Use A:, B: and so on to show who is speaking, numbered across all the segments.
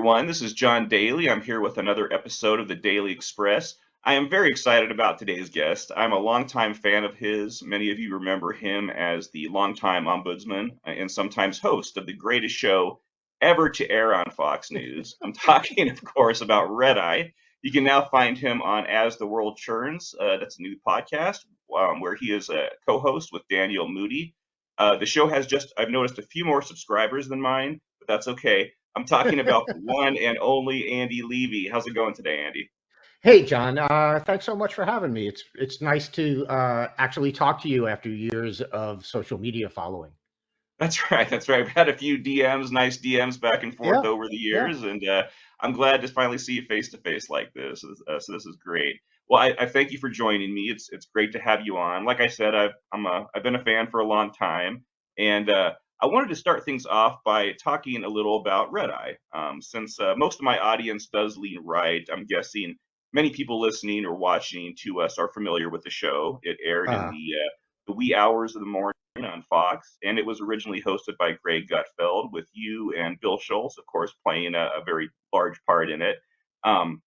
A: everyone. This is John Daly. I'm here with another episode of the Daly Express. I am very excited about today's guest. I'm a longtime fan of his. Many of you remember him as the longtime ombudsman and sometimes host of the greatest show ever to air on Fox News. I'm talking, of course, about Red Eye. You can now find him on As the World Churns. That's a new podcast where he is a co-host with Daniel Moody. The show has I've noticed a few more subscribers than mine, but that's okay. I'm talking about the one and only Andy Levy. How's it going today, Andy?
B: Hey, John. Thanks so much for having me. It's nice to actually talk to you after years of social media following.
A: That's right. That's right. I've had a few nice DMs back and forth
B: Yeah,
A: over the
B: yeah.
A: years, and I'm glad to finally see you face to face like this. So this is great. Well, I thank you for joining me. It's great to have you on. Like I said, I've been a fan for a long time, and I wanted to start things off by talking a little about Red Eye. Since most of my audience does lean right, I'm guessing many people listening or watching to us are familiar with the show. It aired in
B: Uh,
A: the wee hours of the morning on Fox, and it was originally hosted by Greg Gutfeld, with you and Bill Schultz, of course, playing a very large part in it. Um,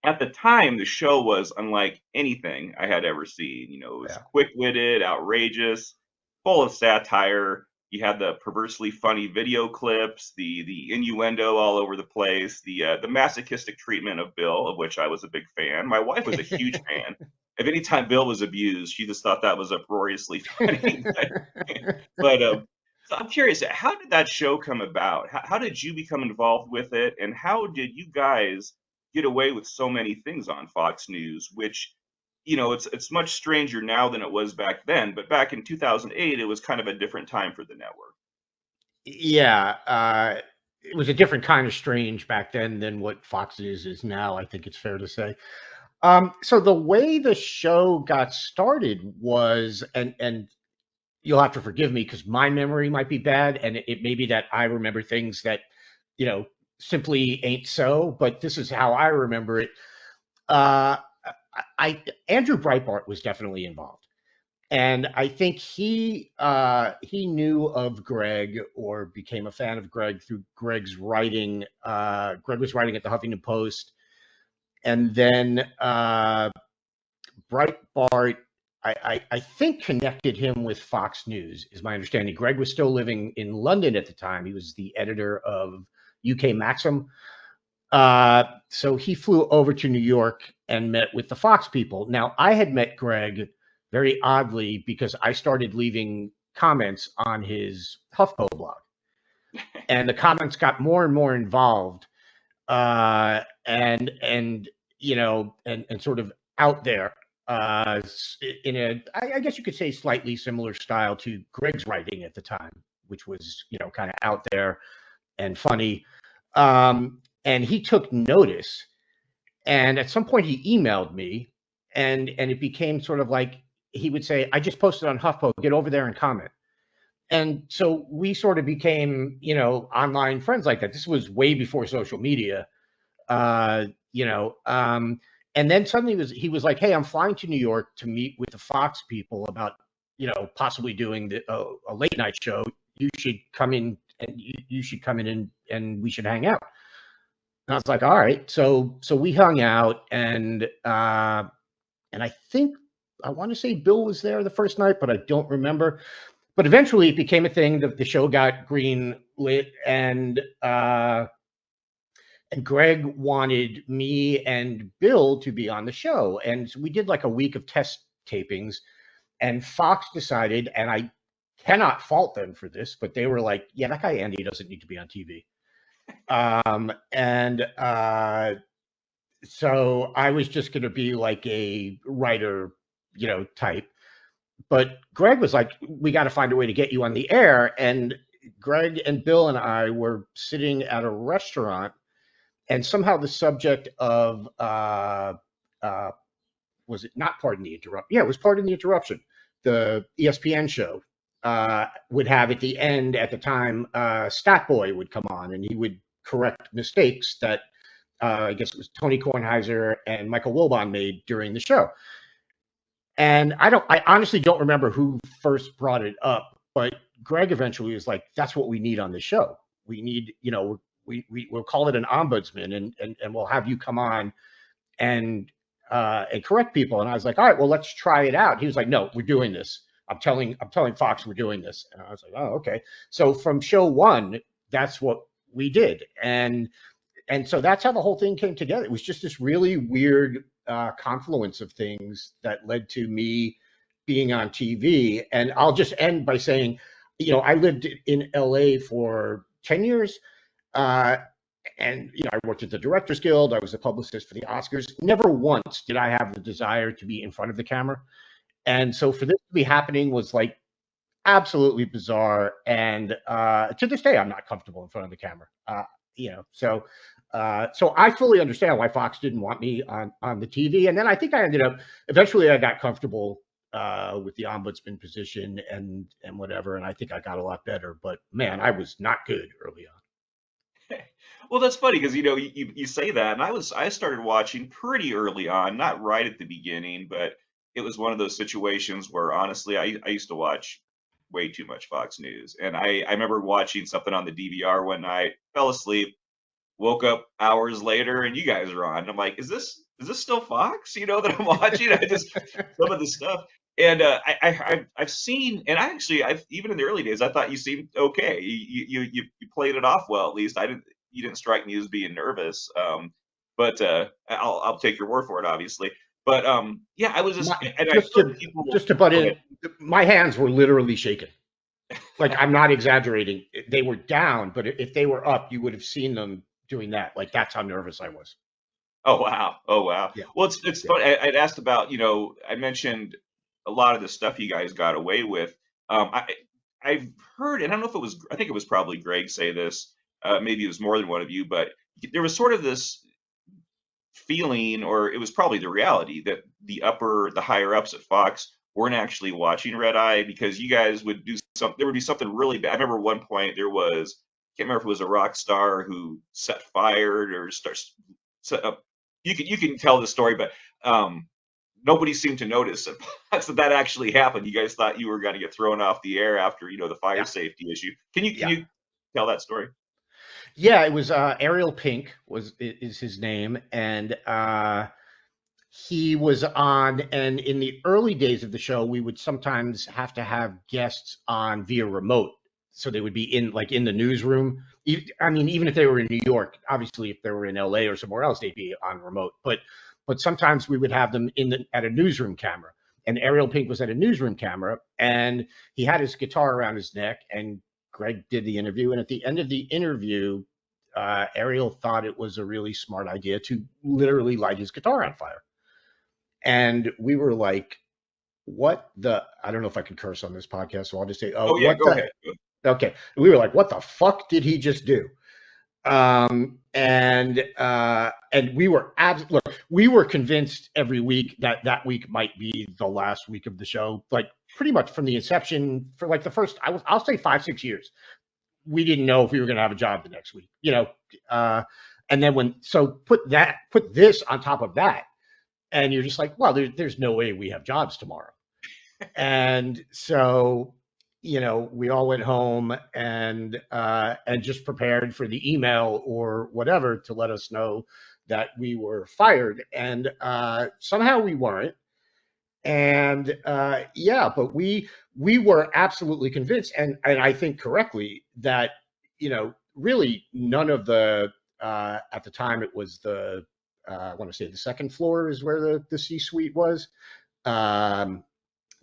A: at the time, the show was unlike anything I had ever seen. You know, it was
B: yeah.
A: quick-witted, outrageous, full of satire. You had the perversely funny video clips, the innuendo all over the place, the masochistic treatment of Bill, of which I was a big fan. My wife was a huge fan. If any time Bill was abused, she just thought that was uproariously funny. But so I'm curious, how did that show come about? How did you become involved with it, and how did you guys get away with so many things on Fox News? Which, it's much stranger now than it was back then. But back in 2008, it was kind of a different time for the network.
B: Yeah, it was a different kind of strange back then than what Fox News is now, I think it's fair to say. So the way the show got started was, and you'll have to forgive me because my memory might be bad, and it may be that I remember things that, you know, simply ain't so, but this is how I remember it. Uh, Andrew Breitbart was definitely involved. And I think he knew of Greg or became a fan of Greg through Greg's writing. Greg was writing at the Huffington Post, and then Breitbart, I think, connected him with Fox News, is my understanding. Greg was still living in London at the time. He was the editor of UK Maxim. So he flew over to New York and met with the Fox people. Now, I had met Greg very oddly because I started leaving comments on his HuffPo blog, and the comments got more and more involved, and sort of out there, in I guess you could say slightly similar style to Greg's writing at the time, which was kind of out there and funny. And he took notice, and at some point he emailed me, and it became sort of like he would say, "I just posted on HuffPo. Get over there and comment." And so we sort of became, online friends like that. This was way before social media, uh, you know. And then suddenly he was like, "Hey, I'm flying to New York to meet with the Fox people about, possibly doing a late night show. You should come in, and you should come in, and we should hang out." And I was like, "All right." So we hung out, and I think I want to say Bill was there the first night, but I don't remember. But eventually, it became a thing. The show got green lit, and Greg wanted me and Bill to be on the show, and so we did like a week of test tapings. And Fox decided, and I cannot fault them for this, but they were like, "Yeah, that guy Andy doesn't need to be on TV." And so I was just going to be like a writer, type. But Greg was like, "We got to find a way to get you on the air." And Greg and Bill and I were sitting at a restaurant, and somehow the subject of was it not Pardon the Interruption? Yeah, it was Pardon the Interruption. The ESPN show would have at the end, at the time, Stat Boy would come on, and he would correct mistakes that I guess it was Tony Kornheiser and Michael Wilbon made during the show. And I honestly don't remember who first brought it up, but Greg eventually was like, "That's what we need on the show. We need, we'll call it an ombudsman, and we'll have you come on and correct people. And I was like, all right, well, let's try it out. He was like, no, we're doing this. I'm telling Fox we're doing this. And I was like, oh, okay. So from show one, that's what we did. And so that's how the whole thing came together. It was just this really weird confluence of things that led to me being on TV. And I'll just end by saying, I lived in LA for 10 years. And I worked at the Directors Guild. I was a publicist for the Oscars. Never once did I have the desire to be in front of the camera. And so for this to be happening was like absolutely bizarre. And to this day, I'm not comfortable in front of the camera. So I fully understand why Fox didn't want me on the TV. And then I think eventually I got comfortable with the ombudsman position and whatever. And I think I got a lot better. But man, I was not good early on.
A: Well, that's funny because you say that, and I started watching pretty early on, not right at the beginning, but it was one of those situations where honestly I used to watch way too much Fox News, and I remember watching something on the DVR one night, fell asleep, woke up hours later, and you guys are on. And I'm like, is this still Fox? That I'm watching? Some of the stuff. And I've seen, and I've even in the early days, I thought you seemed okay. You played it off well, at least. You didn't strike me as being nervous. But I'll take your word for it, obviously. But yeah, I was just,
B: just to butt in, my hands were literally shaking. Like, I'm not exaggerating. They were down, but if they were up, you would have seen them doing that. Like, that's how nervous I was.
A: Oh wow. Yeah. Well, it's funny. I'd asked about, I mentioned a lot of the stuff you guys got away with. I've heard, and I don't know if I think it was probably Greg say this, maybe it was more than one of you, but there was sort of this feeling, or it was probably the reality, that the higher ups at Fox weren't actually watching Red Eye, because you guys would do something, there would be something really bad. I remember one point can't remember if it was a rock star who set fired or set up. You can tell the story, but nobody seemed to notice that actually happened. You guys thought you were going to get thrown off the air after the fire safety issue. Can you tell that story?
B: Yeah, it was Ariel Pink is his name, and he was on. And in the early days of the show, we would sometimes have to have guests on via remote, so they would be in the newsroom. I mean, even if they were in New York, obviously, if they were in LA or somewhere else, they'd be on remote. But sometimes we would have them at a newsroom camera. And Ariel Pink was at a newsroom camera, and he had his guitar around his neck, and Greg did the interview. And at the end of the interview, Ariel thought it was a really smart idea to literally light his guitar on fire. And we were like, I don't know if I can curse on this podcast, so I'll just say,
A: go ahead.
B: Okay. We were like, what the fuck did he just do? And we were we were convinced every week that week might be the last week of the show, like pretty much from the inception for like the first, I'll say 5-6 years. We didn't know if we were going to have a job the next week, and then put this on top of that, and you're just like, well, there's no way we have jobs tomorrow. And so, we all went home and just prepared for the email or whatever to let us know that we were fired. And somehow we weren't. And but we were absolutely convinced, and I think correctly, that really none of the at the time it was the I want to say the second floor is where the C-suite was.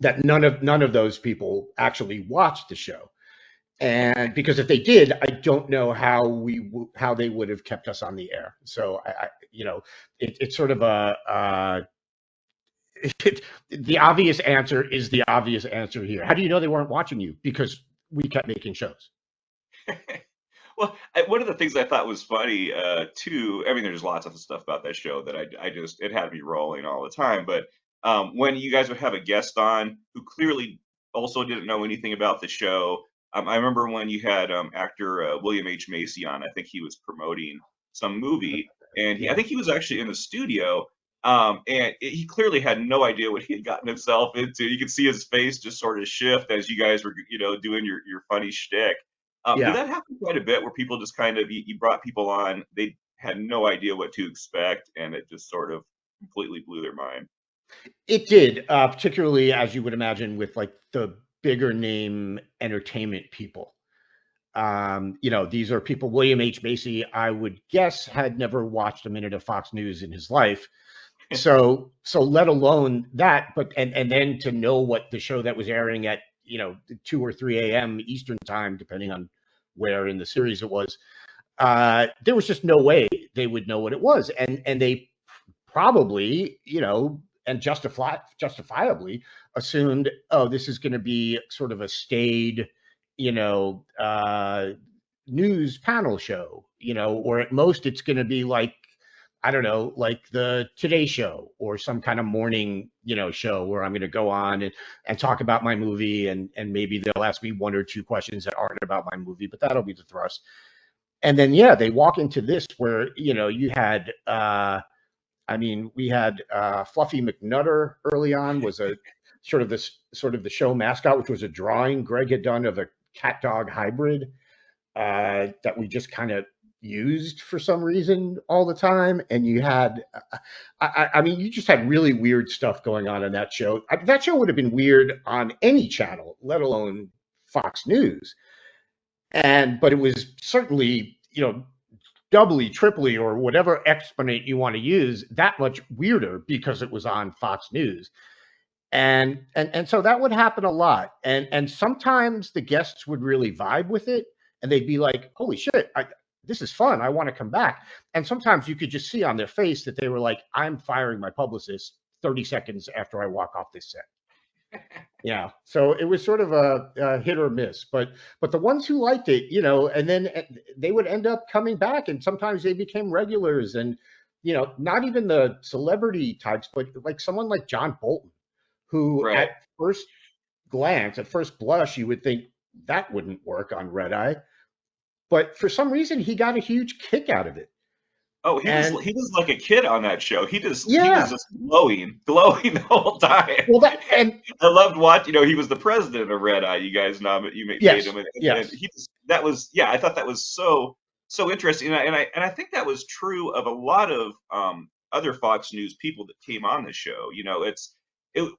B: That none of those people actually watched the show, and because if they did, I don't know how they would have kept us on the air. So it's sort of the obvious answer is the obvious answer here. How do you know they weren't watching you? Because we kept making shows.
A: Well, one of the things I thought was funny too. I mean, there's lots of stuff about that show that it had me rolling all the time, but. When you guys would have a guest on who clearly also didn't know anything about the show. I remember when you had actor William H. Macy on. I think he was promoting some movie, and I think he was actually in the studio, he clearly had no idea what he had gotten himself into. You could see his face just sort of shift as you guys were, doing your funny shtick. Did
B: Yeah,
A: that happen quite a bit where people just kind of, you brought people on, they had no idea what to expect, and it just sort of completely blew their mind?
B: it did, particularly as you would imagine with like the bigger name entertainment people. These are people. William H. Macy, I would guess, had never watched a minute of Fox News in his life. So let alone that, but and then to know what the show that was airing at 2 or 3 a.m. Eastern time, depending on where in the series it was, there was just no way they would know what it was, and they probably and justifiably assumed, oh, this is going to be sort of a staid, you know, uh, news panel show, or at most it's going to be like, I don't know, like the Today Show or some kind of morning, show where I'm going to go on and talk about my movie, and maybe they'll ask me one or two questions that aren't about my movie, but that'll be the thrust. And then, yeah, they walk into this where, you had, we had Fluffy McNutter early on, was a sort of the show mascot, which was a drawing Greg had done of a cat dog hybrid that we just kind of used for some reason all the time. And you had, you just had really weird stuff going on in that show. That show would have been weird on any channel, let alone Fox News. But it was certainly, doubly, triply, or whatever exponent you want to use, that much weirder because it was on Fox News. And so that would happen a lot. And sometimes the guests would really vibe with it, and they'd be like, holy shit, this is fun, I want to come back. And sometimes you could just see on their face that they were like, I'm firing my publicist 30 seconds after I walk off this set. Yeah, so it was sort of a hit or miss, but the ones who liked it, and then they would end up coming back, and sometimes they became regulars, and not even the celebrity types, but like someone like John Bolton, who
A: Right.
B: at first glance, at first blush, you would think that wouldn't work on Red Eye, but for some reason he got a huge kick out of it.
A: Oh,
B: And
A: he was like a kid on that show. He was
B: yeah,
A: just glowing the whole time.
B: well, that and
A: I loved watching. He was the president of Red Eye. You guys made
B: yes,
A: him, and
B: yes,
A: he just, that was, yeah. I thought that was so interesting, and I think that was true of a lot of other Fox News people that came on the show.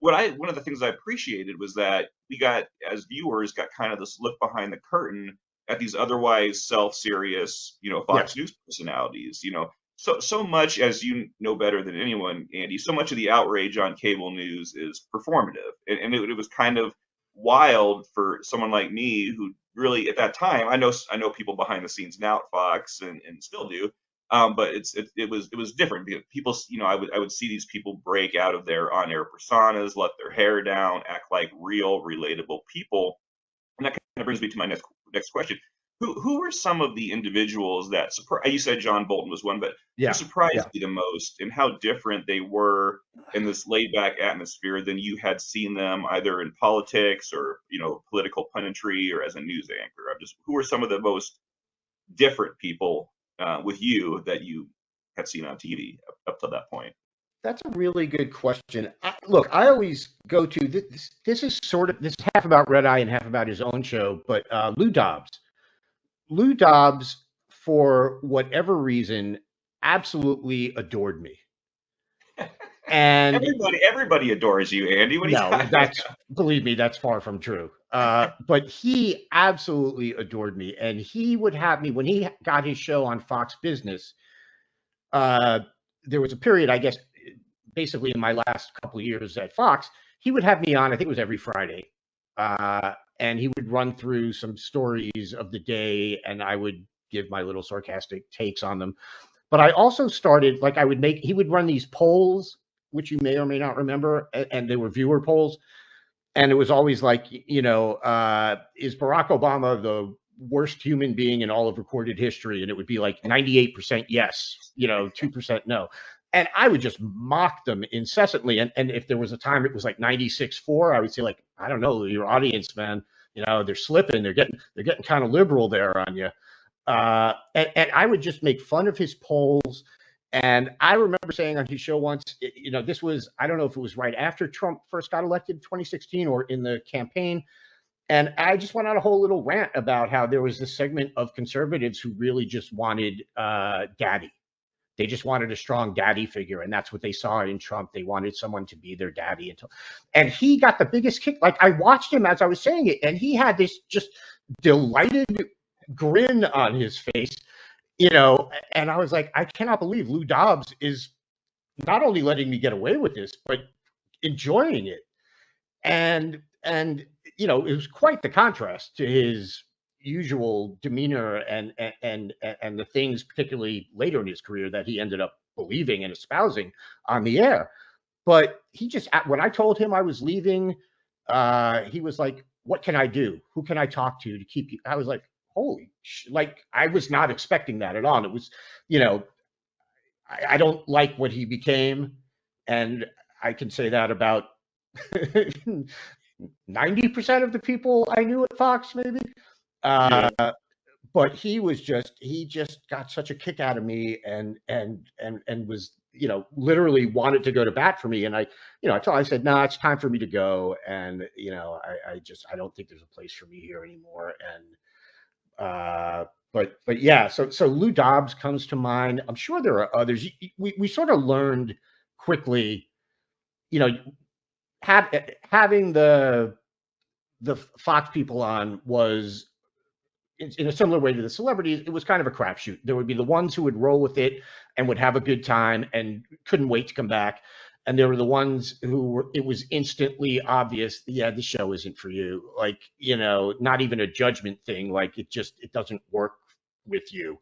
A: One of the things I appreciated was that we got, as viewers, got kind of this look behind the curtain at these otherwise self-serious, Fox
B: yes.
A: News personalities. So much, as you know better than anyone, Andy, so much of the outrage on cable news is performative, and it was kind of wild for someone like me who really, at that time, I know people behind the scenes now at Fox, and still do, but it was different because people, I would see these people break out of their on-air personas, let their hair down, act like real, relatable people, and that kind of brings me to my next question. Who were some of the individuals that surprised you? Said John Bolton was one, but who
B: Yeah,
A: surprised
B: yeah.
A: you the most, and how different they were in this laid back atmosphere than you had seen them either in politics or political punditry or as a news anchor? Who were some of the most different people with you that you had seen on TV up to that point?
B: That's a really good question. Look, I always go to this. This is sort of this is half about Red Eye and half about his own show. But Lou Dobbs, Lou Dobbs, for whatever reason, absolutely adored me. And
A: Everybody adores you, Andy. What are you
B: no,
A: talking
B: that's believe me, that's far from true. But he absolutely adored me, and he would have me when he got his show on Fox Business. Uh, there was a period, I guess, basically in my last couple of years at Fox, he would have me on. I think it was every Friday, and he would run through some stories of the day, and I would give my little sarcastic takes on them. But I also started like he would run these polls, which you may or may not remember, and they were viewer polls, and it was always like, is Barack Obama the worst human being in all of recorded history? And it would be like 98% yes, 2% no. And I would just mock them incessantly. And if there was a time it was like 96-4, I would say, like, I don't know, your audience, man, they're slipping, they're getting kind of liberal there on you. And I would just make fun of his polls. And I remember saying on his show once, this was, I don't know if it was right after Trump first got elected in 2016 or in the campaign. And I just went on a whole little rant about how there was this segment of conservatives who really just wanted daddy. They just wanted a strong daddy figure, and that's what they saw in Trump. They wanted someone to be their daddy. And he got the biggest kick. Like, I watched him as I was saying it, and he had this just delighted grin on his face, and I was like, I cannot believe Lou Dobbs is not only letting me get away with this, but enjoying it. And it was quite the contrast to his usual demeanor and the things, particularly later in his career, that he ended up believing and espousing on the air. But he just, when I told him I was leaving, he was like, "What can I do? Who can I talk to keep you?" I was like, "Holy like, I was not expecting that at all." And it was, I don't like what he became, and I can say that about 90% of the people I knew at Fox, maybe.
A: Yeah.
B: But he just got such a kick out of me, and was, literally wanted to go to bat for me. And I said, "No, it's time for me to go." And, I don't think there's a place for me here anymore. And, but yeah, so Lou Dobbs comes to mind. I'm sure there are others. We sort of learned quickly, having the Fox people on was, in a similar way to the celebrities, it was kind of a crapshoot. There would be the ones who would roll with it and would have a good time and couldn't wait to come back. And there were the ones who it was instantly obvious, yeah, the show isn't for you. Like, not even a judgment thing. Like, it doesn't work with you.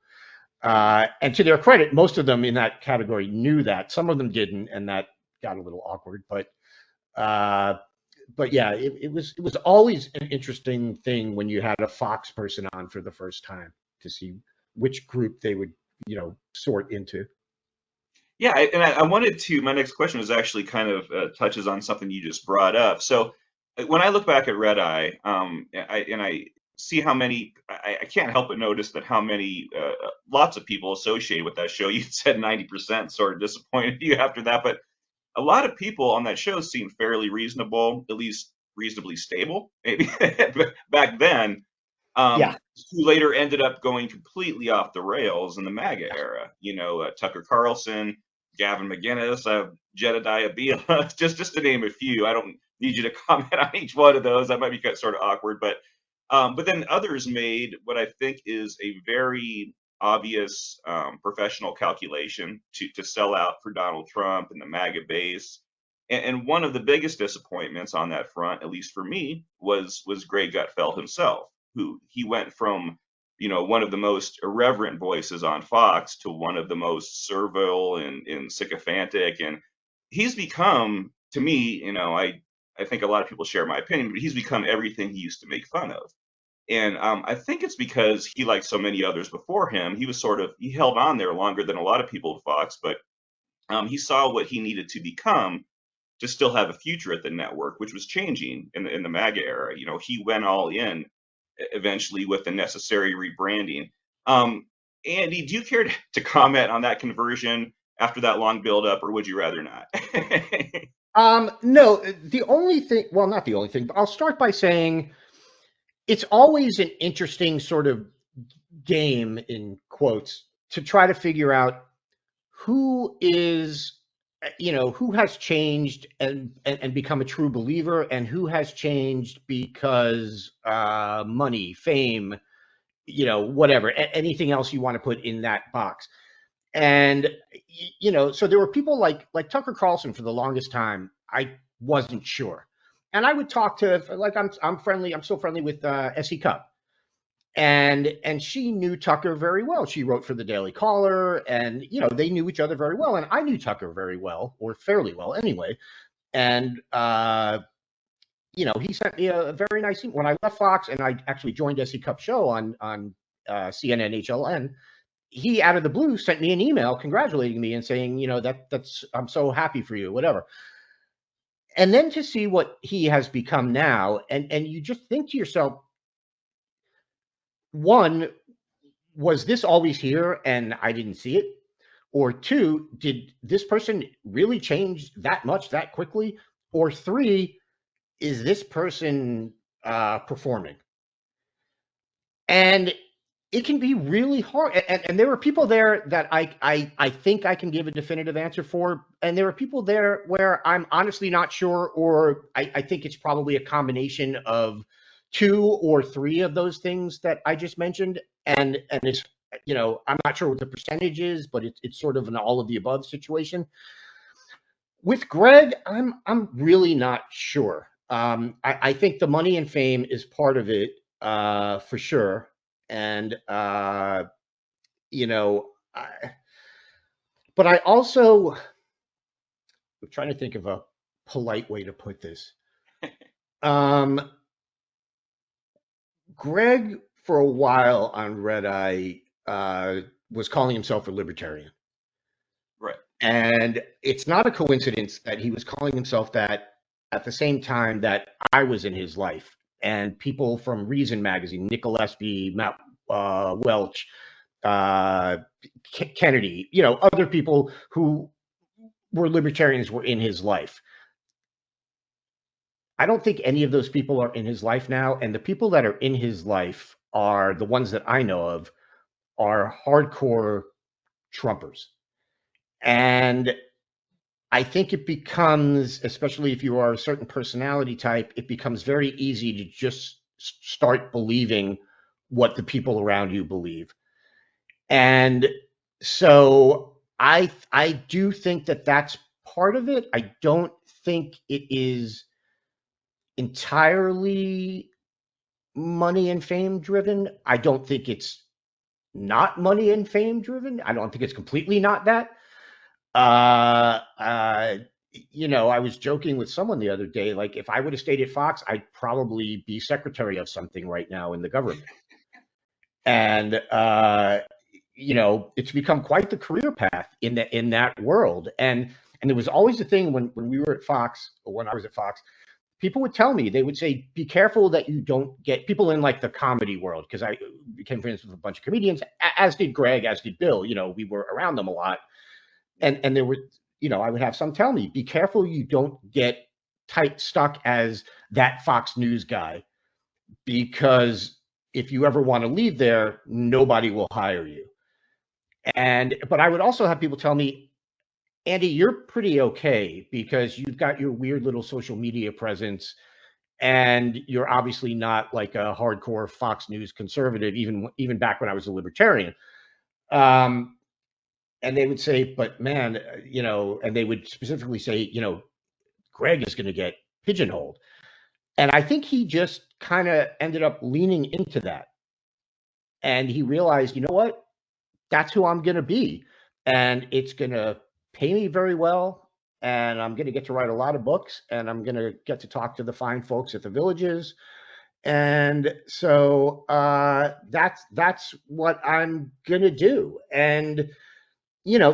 B: And to their credit, most of them in that category knew that. Some of them didn't, and that got a little awkward. But yeah, it was always an interesting thing when you had a Fox person on for the first time to see which group they would, sort into.
A: Yeah, I wanted to. My next question was actually kind of touches on something you just brought up. So when I look back at Red Eye, I see how many. I can't help but notice that how many lots of people associated with that show. You said 90% sort of disappointed you after that, but a lot of people on that show seemed fairly reasonable, at least reasonably stable, maybe back then.
B: Yeah.
A: Who later ended up going completely off the rails in the MAGA era. Tucker Carlson, Gavin McInnes, Jedediah Bila, just to name a few. I don't need you to comment on each one of those. That might be sort of awkward, but then others made what I think is a very obvious professional calculation to sell out for Donald Trump and the MAGA base. And one of the biggest disappointments on that front, at least for me, was Greg Gutfeld himself, who he went from, one of the most irreverent voices on Fox to one of the most servile and sycophantic. And he's become, to me, I think a lot of people share my opinion, but he's become everything he used to make fun of. And I think it's because he, like so many others before him, he held on there longer than a lot of people at Fox, but he saw what he needed to become to still have a future at the network, which was changing in the MAGA era. He went all in eventually with the necessary rebranding. Andy, do you care to comment on that conversion after that long buildup, or would you rather not?
B: No, the only thing, well, not the only thing, but I'll start by saying it's always an interesting sort of game, in quotes, to try to figure out who is, who has changed and become a true believer, and who has changed because money, fame, whatever, anything else you want to put in that box. And, so there were people like Tucker Carlson for the longest time. I wasn't sure. And I would talk to, like, I'm still friendly with S.E. Cupp. And she knew Tucker very well. She wrote for the Daily Caller, and, they knew each other very well. And I knew Tucker very well, or fairly well anyway. And, he sent me a very nice email. When I left Fox and I actually joined S.E. Cupp's show on CNN HLN, he out of the blue sent me an email congratulating me and saying, that's I'm so happy for you, whatever. And then to see what he has become now, and you just think to yourself, one, was this always here and I didn't see it? Or two, did this person really change that much that quickly? Or three, is this person performing. And it can be really hard. And there were people there that I think I can give a definitive answer for. And there are people there where I'm honestly not sure, or I think it's probably a combination of two or three of those things that I just mentioned. And it's, I'm not sure what the percentage is, but it's sort of an all of the above situation. With Greg, I'm really not sure. I think the money and fame is part of it, for sure. And you know, I, but I also, I'm trying to think of a polite way to put this. Um, Greg, for a while on Red Eye, was calling himself a libertarian.
A: Right.
B: And it's not a coincidence that he was calling himself that at the same time that I was in his life. And people from Reason Magazine, Nick Gillespie, Matt Welch, Kennedy, other people who were libertarians were in his life. I don't think any of those people are in his life now. And the people that are in his life are the ones that I know of are hardcore Trumpers. And I think it becomes, especially if you are a certain personality type, it becomes very easy to just start believing what the people around you believe. And so I do think that that's part of it. I don't think it is entirely money and fame driven. I don't think it's not money and fame driven. I don't think it's completely not that. I was joking with someone the other day, like if I would have stayed at Fox, I'd probably be secretary of something right now in the government. And it's become quite the career path in that world. And there was always a thing when we were at Fox, or when I was at Fox, people would tell me, they would say, be careful that you don't get people in like the comedy world, because I became friends with a bunch of comedians, as did Greg, as did Bill. We were around them a lot. And there were, I would have some tell me, be careful you don't get stuck as that Fox News guy, because if you ever want to leave there, nobody will hire you. But I would also have people tell me, Andy, you're pretty okay because you've got your weird little social media presence, and you're obviously not like a hardcore Fox News conservative, even back when I was a libertarian. And they would say, but man, and they would specifically say, Greg is going to get pigeonholed. And I think he just kind of ended up leaning into that. And he realized, you know what? That's who I'm going to be. And it's going to pay me very well. And I'm going to get to write a lot of books. And I'm going to get to talk to the fine folks at the villages. And so that's what I'm going to do. And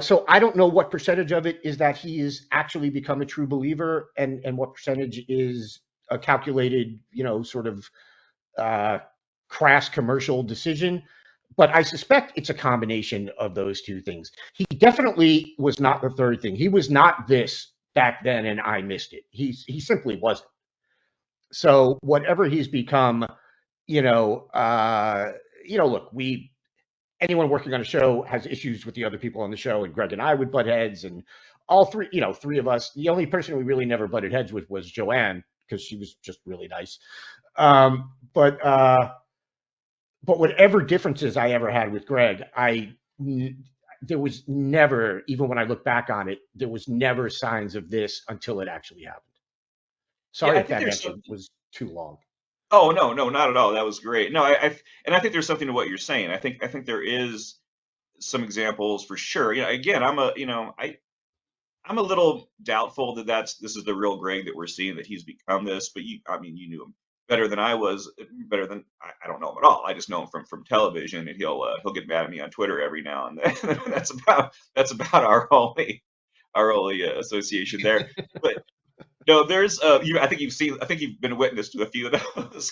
B: so I don't know what percentage of it is that he has actually become a true believer, and what percentage is a calculated, sort of crass commercial decision. But I suspect it's a combination of those two things. He definitely was not the third thing. He was not this back then, and I missed it. He simply wasn't. So whatever he's become, look, anyone working on a show has issues with the other people on the show, and Greg and I would butt heads, and all three of us. The only person we really never butted heads with was Joanne, because she was just really nice. But whatever differences I ever had with Greg, there was never, even when I look back on it, there was never signs of this until it actually happened. Sorry if that answer was too long.
A: Oh, no, not at all. That was great. No, I think there's something to what you're saying. I think there is some examples for sure. Again, I'm a little doubtful that this is the real Greg that we're seeing, that he's become this. But you knew him better than I was, better than I don't know him at all. I just know him from television, and he'll get mad at me on Twitter every now and then. that's about our only association there. But no, there's I think you've been witness to a few of those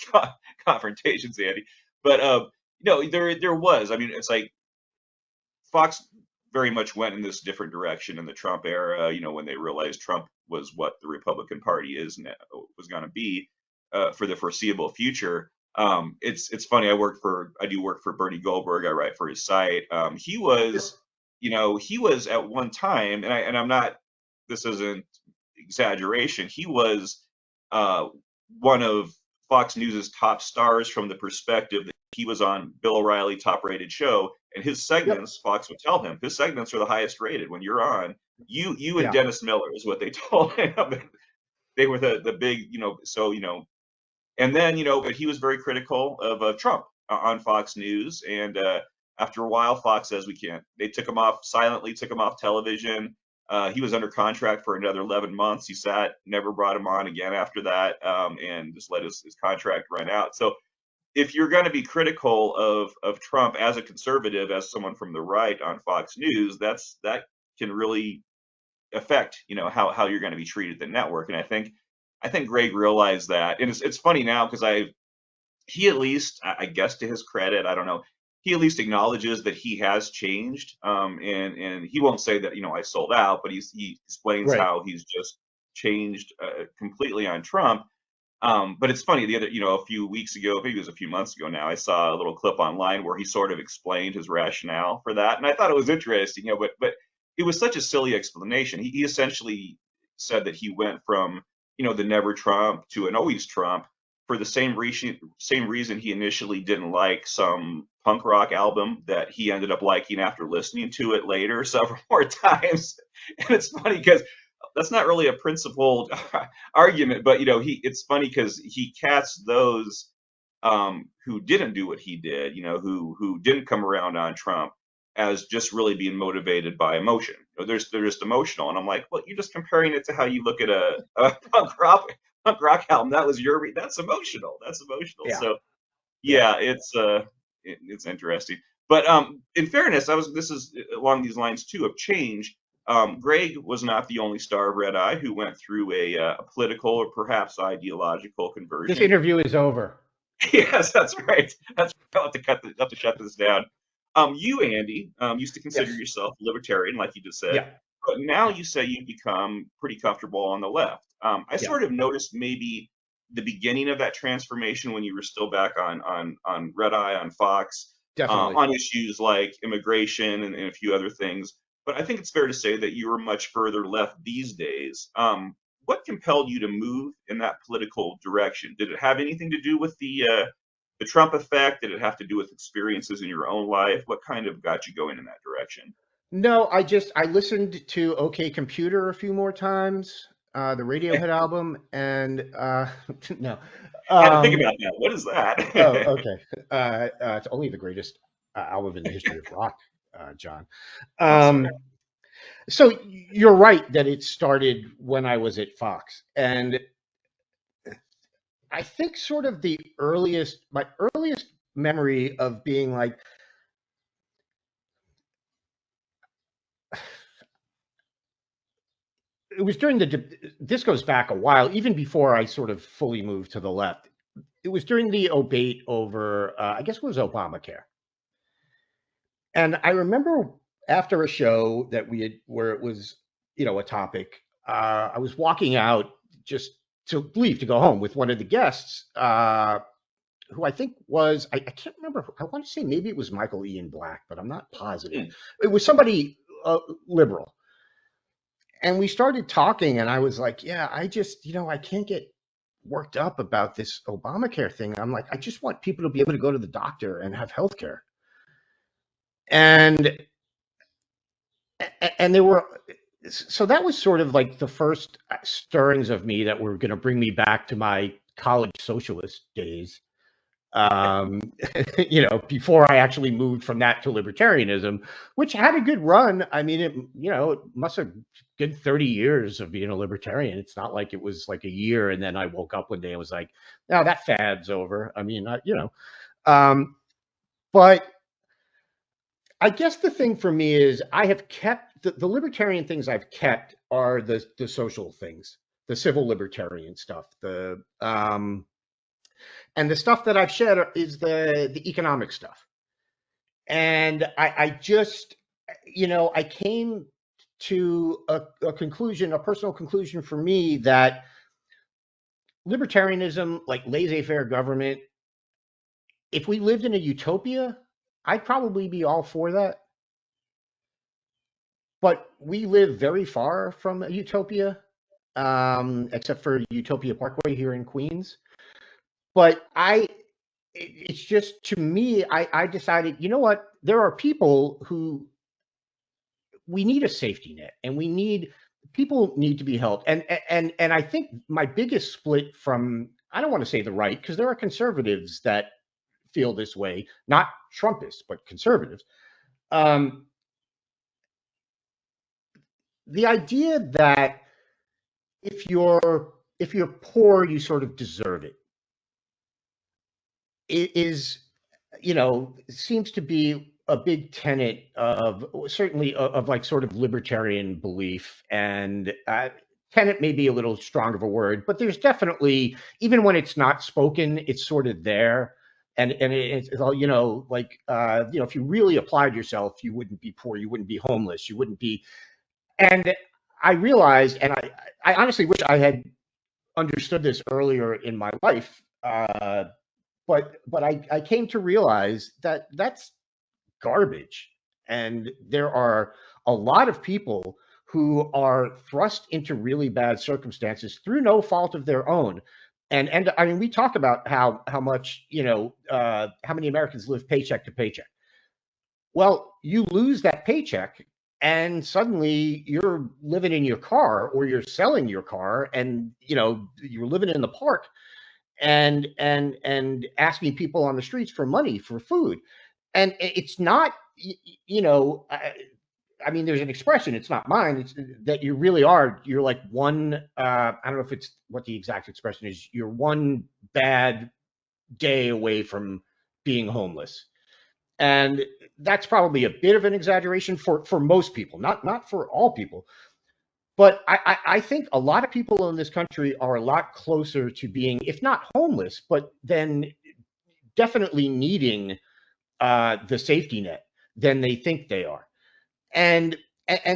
A: confrontations, Andy. But there was. It's like Fox very much went in this different direction in the Trump era. When they realized Trump was what the Republican Party was going to be. for the foreseeable future. It's funny. I do work for Bernie Goldberg. I write for his site. He was, he was at one time, and I'm not. This isn't exaggeration. He was uh, one of Fox News's top stars from the perspective that he was on Bill O'Reilly top rated show, and his
B: Yep.
A: segments, Fox would tell him, his segments are the highest rated when you're on. You and
B: Yeah.
A: Dennis Miller is what they told him. They were the big, so and then, but he was very critical of Trump on Fox News. And after a while, Fox says we can't. They took him off silently, took him off television. He was under contract for another 11 months. He sat, never brought him on again after that, and just let his contract run out. So if you're going to be critical of Trump as a conservative, as someone from the right on Fox News, that can really affect how you're going to be treated at the network. And I think Greg realized that, and it's funny now because he at least, I guess to his credit, I don't know, he at least acknowledges that he has changed, and he won't say that I sold out, but he explains
B: Right.
A: how he's just changed completely on Trump. But it's funny, the other, a few weeks ago, maybe it was a few months ago now, I saw a little clip online where he sort of explained his rationale for that, and I thought it was interesting, but it was such a silly explanation. He essentially said that he went from, the never Trump to an always Trump for the same reason he initially didn't like some punk rock album that he ended up liking after listening to it later several more times. And it's funny because that's not really a principled argument, but it's funny because he casts those who didn't do what he did, who didn't come around on Trump as just really being motivated by emotion. They're just emotional, and I'm like, well, you're just comparing it to how you look at a punk rock album. That's emotional. That's emotional.
B: Yeah.
A: So
B: Yeah.
A: yeah, it's interesting. But in fairness, this is along these lines too of change. Greg was not the only star of Red Eye who went through a political or perhaps ideological
B: This
A: conversion.
B: interview is over.
A: Yes, that's right. That's right. I'll have to shut this down. You, Andy, used to consider
B: Yes.
A: yourself libertarian, like you just said,
B: Yeah.
A: but now
B: Yeah.
A: you say you've become pretty comfortable on the left. I
B: Yeah.
A: sort of noticed maybe the beginning of that transformation when you were still back on Red Eye on Fox,
B: Definitely.
A: on issues like immigration and a few other things. But I think it's fair to say that you are much further left these days. What compelled you to move in that political direction? Did it have anything to do with the Trump effect? Did it have to do with experiences in your own life? What kind of got you going in that direction?
B: No, I listened to OK Computer a few more times, the Radiohead album, and no.
A: I had to think
B: Um,
A: about that. What is
B: oh,
A: that?
B: okay. It's only the greatest album in the history of rock, John.
A: Oh, sorry.
B: Um, so you're right that it started when I was at Fox, and I think sort of my earliest memory of being like, it was during this goes back a while, even before I sort of fully moved to the left. It was during the debate over, I guess it was Obamacare. And I remember after a show that we had, where it was, a topic, I was walking out just to leave to go home with one of the guests, who I think was, I can't remember. I want to say maybe it was Michael Ian Black, but I'm not positive.
A: Hmm.
B: It was somebody liberal. And we started talking, and I was like, yeah, I just, I can't get worked up about this Obamacare thing. I'm like, I just want people to be able to go to the doctor and have health care. And there were, so that was sort of like the first stirrings of me that were going to bring me back to my college socialist days. um, before I actually moved from that to libertarianism, which had a good run. I mean, it must have good 30 years of being a libertarian. It's not like it was like a year and then I woke up one day and was like, no, that fad's over. I mean, um, but I guess the thing for me is I have kept the libertarian things I've kept are the social things, the civil libertarian stuff, and the stuff that I've shed is the economic stuff. And I just, I came to a conclusion, a personal conclusion for me that libertarianism, like laissez-faire government, if we lived in a utopia, I'd probably be all for that. But we live very far from a utopia, except for Utopia Parkway here in Queens. But it's just, to me, I decided, you know what? There are people who, we need a safety net, and people need to be helped. And I think my biggest split from, I don't want to say the right, because there are conservatives that feel this way, not Trumpists, but conservatives. The idea that if you're poor, you sort of deserve it is, seems to be a big tenet of, certainly, of like sort of libertarian belief. And tenet may be a little strong of a word, but there's definitely, even when it's not spoken, it's sort of there. And it's all, like, if you really applied yourself, you wouldn't be poor, you wouldn't be homeless, you wouldn't be. And I realized, and I honestly wish I had understood this earlier in my life. But I came to realize that that's garbage. And there are a lot of people who are thrust into really bad circumstances through no fault of their own. And I mean, we talk about how much, how many Americans live paycheck to paycheck. Well, you lose that paycheck, and suddenly you're living in your car, or you're selling your car, and you're living in the park, and asking people on the streets for money for food. And it's not, I mean, there's an expression, it's not mine, it's that you're like one, I don't know if it's what the exact expression is, you're one bad day away from being homeless. And that's probably a bit of an exaggeration for most people, not for all people. But I think a lot of people in this country are a lot closer to being, if not homeless, but then definitely needing the safety net than they think they are. And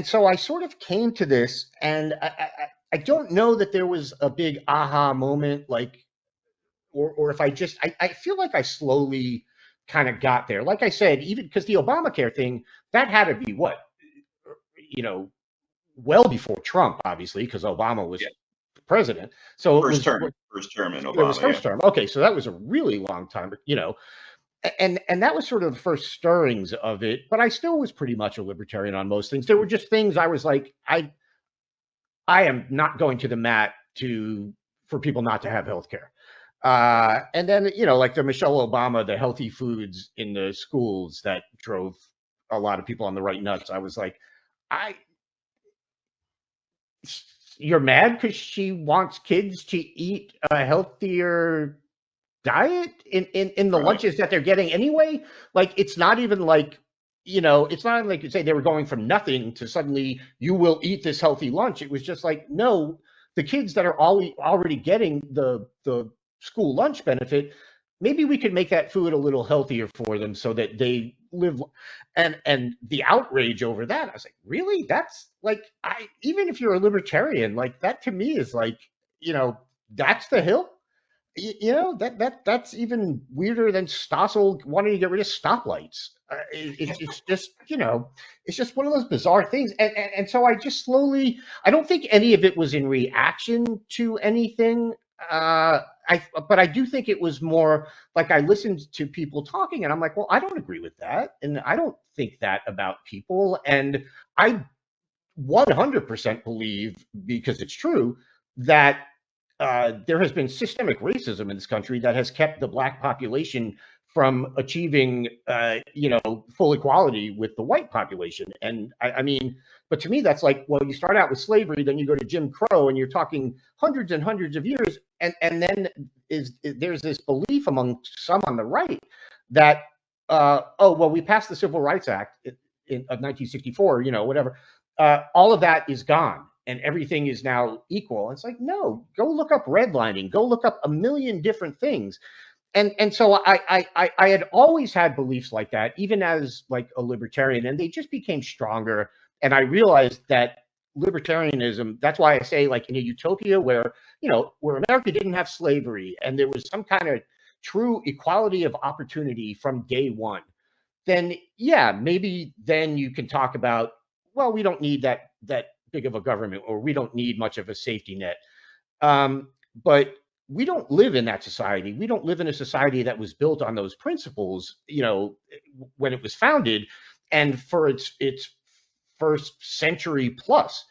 B: so I sort of came to this, and I don't know that there was a big aha moment, like, or if I feel like I slowly kind of got there. Like I said, even because the Obamacare thing, that had to be what, well before Trump, obviously, because Obama was president. So
A: first term in Obama.
B: It was first term. Okay, so that was a really long time, and that was sort of the first stirrings of it. But I still was pretty much a libertarian on most things. There were just things I was like, I am not going to the mat for people not to have health care. And then, like the Michelle Obama, the healthy foods in the schools, that drove a lot of people on the right nuts. I was like, you're mad because she wants kids to eat a healthier diet in the lunches that they're getting anyway. Like, it's not even like, it's not like you say they were going from nothing to suddenly you will eat this healthy lunch. It was just like, no, the kids that are already getting the school lunch benefit, maybe we could make that food a little healthier for them so that they live. And the outrage over that, I was like, really? That's like, even if you're a libertarian, like, that to me is like, that's the hill. That's even weirder than Stossel wanting to get rid of stoplights. It's just, it's just one of those bizarre things. And so I just slowly, I don't think any of it was in reaction to anything. But I do think it was more like I listened to people talking, and I'm like, well, I don't agree with that, and I don't think that about people. And I 100% believe, because it's true, that there has been systemic racism in this country that has kept the Black population from achieving, full equality with the white population. And I mean, but to me, that's like, well, you start out with slavery, then you go to Jim Crow, and you're talking hundreds and hundreds of years. And then there's this belief among some on the right that, we passed the Civil Rights Act of 1964, whatever. All of that is gone, and everything is now equal. It's like, no, go look up redlining, go look up a million different things. And so I had always had beliefs like that, even as like a libertarian, and they just became stronger. And I realized that libertarianism. That's why I say, like, in a utopia where, where America didn't have slavery and there was some kind of true equality of opportunity from day one, then yeah, maybe then you can talk about, well, we don't need that big of a government, or we don't need much of a safety net. But we don't live in that society. We don't live in a society that was built on those principles, when it was founded, and for its first century plus.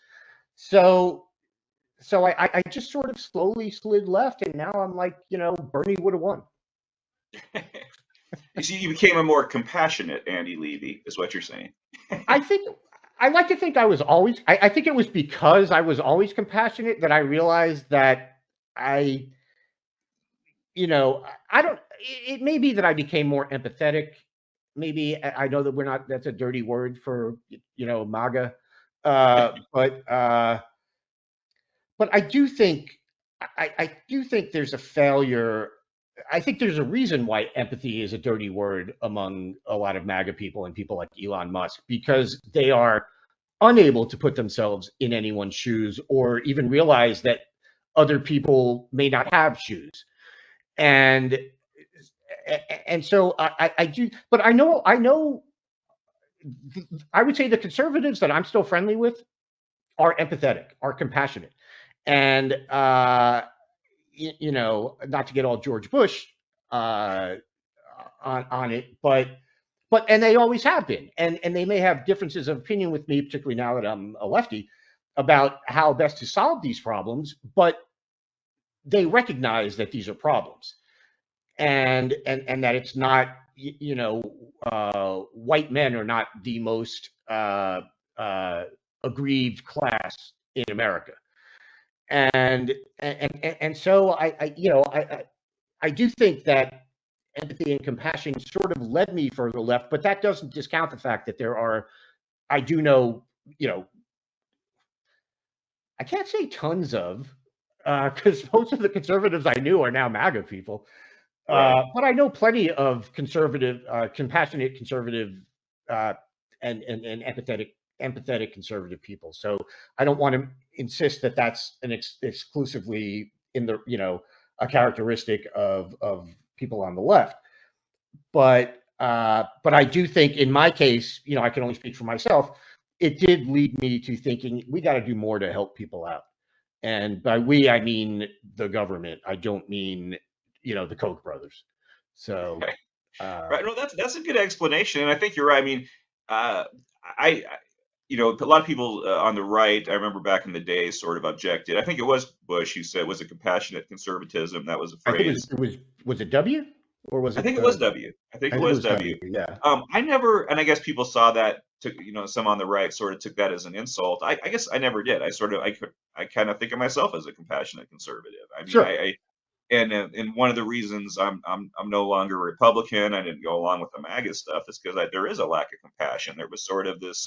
B: So I just sort of slowly slid left, and now I'm like, Bernie would have won.
A: You see, you became a more compassionate Andy Levy, is what you're saying.
B: I like to think I was always. I think it was because I was always compassionate that I realized that I don't. It may be that I became more empathetic. Maybe I know that we're not. That's a dirty word for MAGA, but I do think I do think there's a failure. I think there's a reason why empathy is a dirty word among a lot of MAGA people and people like Elon Musk, because they are unable to put themselves in anyone's shoes or even realize that other people may not have shoes. And so I do, but I know I would say the conservatives that I'm still friendly with are empathetic, are compassionate. And not to get all George Bush on it, but and they always have been, and they may have differences of opinion with me, particularly now that I'm a lefty, about how best to solve these problems, but they recognize that these are problems, and that it's not, white men are not the most aggrieved class in America. And so I do think that empathy and compassion sort of led me further left, but that doesn't discount the fact that I do know, I can't say tons of, because most of the conservatives I knew are now MAGA people.
A: Right.
B: But I know plenty of conservative, compassionate conservative, and empathetic conservative people. So I don't want to insist that that's exclusively in the, a characteristic of people on the left. But I do think in my case, I can only speak for myself. It did lead me to thinking we got to do more to help people out. And by we, I mean the government. I don't mean, the Koch brothers. So,
A: Right. No, that's a good explanation, and I think you're right. I mean, I a lot of people on the right, I remember back in the day, sort of objected. I think it was Bush who said, was it compassionate conservatism? That was a
B: I think
A: phrase.
B: was it W, or was
A: I
B: it?
A: think it was W. I think it was W.
B: Yeah.
A: I never, and I guess people saw that, took, some on the right sort of took that as an insult. I guess I never did. I kind of think of myself as a compassionate conservative. I mean,
B: Sure.
A: and one of the reasons I'm no longer a Republican, I didn't go along with the MAGA stuff, is because there is a lack of compassion. There was sort of this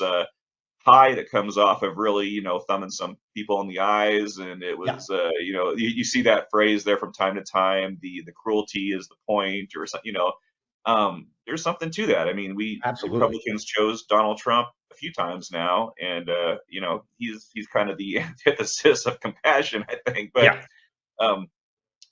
A: high that comes off of really, thumbing some people in the eyes, and it
B: Yeah.
A: was, you see that phrase there from time to time, the cruelty is the point, or something, there's something to that. I mean, we
B: Absolutely.
A: Republicans chose Donald Trump a few times now, and he's kind of the antithesis of compassion, I think. But
B: Yeah.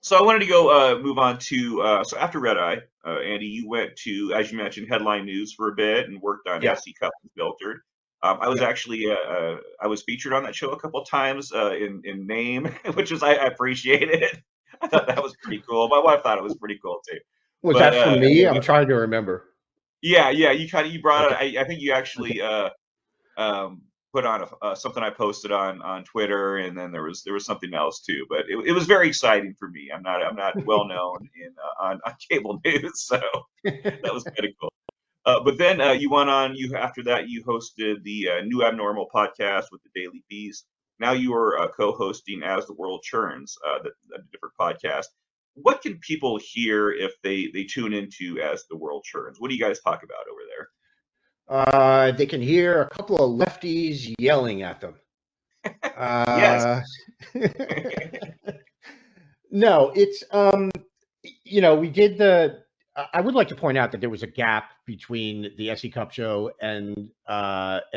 A: so I wanted to go move on to so after Red Eye, Andy, you went to, as you mentioned, Headline News for a bit and worked on
B: Yeah.
A: SC Cup Unfiltered. I was
B: Yeah.
A: actually I was featured on that show a couple of times in name, which was I appreciated it. I thought that was pretty cool. My wife thought it was pretty cool too.
B: Was
A: But
B: that for me? I'm trying to remember.
A: yeah, you brought
B: Okay.
A: it. I think you
B: Okay.
A: actually um, put on something I posted on Twitter, and then there was something else too. But it was very exciting for me. I'm not well known in on cable news, so that was kind of cool. But then you went on. You after that you hosted the New Abnormal podcast with the Daily Beast. Now you are co-hosting as the World Churns, the different podcast. What can people hear if they tune into as the World Churns? What do you guys talk about over there?
B: They can hear a couple of lefties yelling at them.
A: Yes.
B: Uh, no, it's we did the. I would like to point out that there was a gap between the SE Cup show and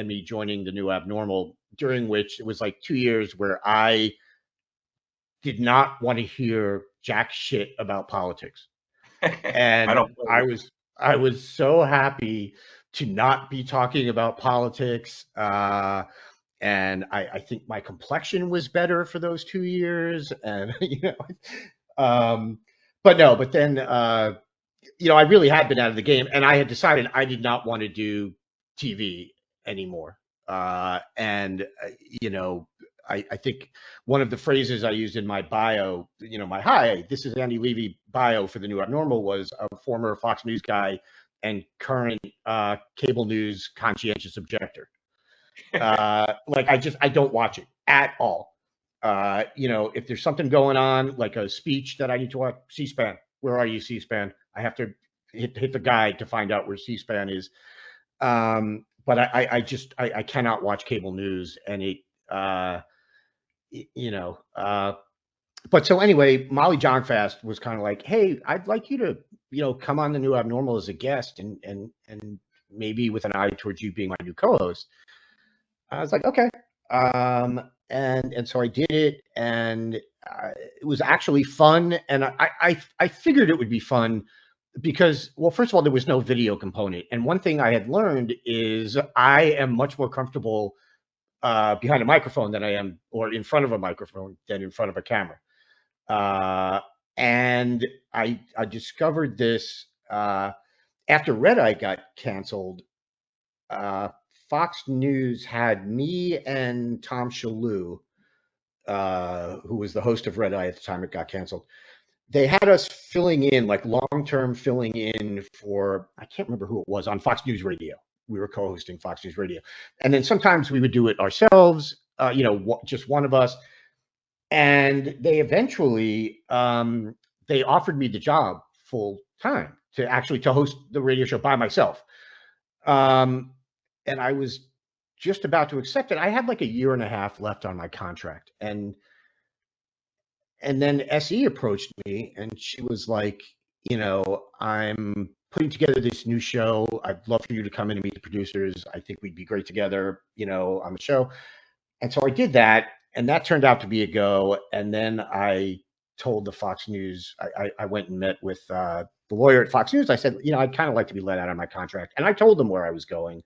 B: me joining the New Abnormal during which it was like 2 years where I did not want to hear jack shit about politics.
A: I
B: And
A: don't blame you.
B: I was so happy to not be talking about politics. And I think my complexion was better for those 2 years. And, but no, but then, I really had been out of the game, and I had decided I did not want to do TV anymore. And, I think one of the phrases I used in my bio, my hi, this is Andy Levy bio for the New Abnormal, was a former Fox News guy and current cable news conscientious objector. Like I don't watch it at all. If there's something going on, like a speech that I need to watch, C-SPAN. Where are you, C-SPAN? I have to hit the guide to find out where C-SPAN is. But I cannot watch cable news, and it, but so anyway, Molly Johnfast was kind of like, hey, I'd like you to, come on the New Abnormal as a guest, and maybe with an eye towards you being my new co-host. I was like, okay. And so I did it, and it was actually fun. And I figured it would be fun because, well, first of all, there was no video component. And one thing I had learned is I am much more comfortable behind a microphone than I am, or in front of a microphone than in front of a camera. And I discovered this after Red Eye got canceled. Fox News had me and Tom Shalhoub, who was the host of Red Eye at the time it got canceled. They had us filling in, like long-term filling in for, I can't remember who it was, on Fox News Radio. We were co-hosting Fox News Radio. And then sometimes we would do it ourselves, just one of us. And they eventually, they offered me the job full time to host the radio show by myself. And I was just about to accept it. I had like a year and a half left on my contract. And then SE approached me, and she was like, I'm putting together this new show. I'd love for you to come in and meet the producers. I think we'd be great together, on the show. And so I did that, and that turned out to be a go. And then I told the Fox News, I went and met with the lawyer at Fox News. I said, I'd kind of like to be let out of my contract. And I told them where I was going.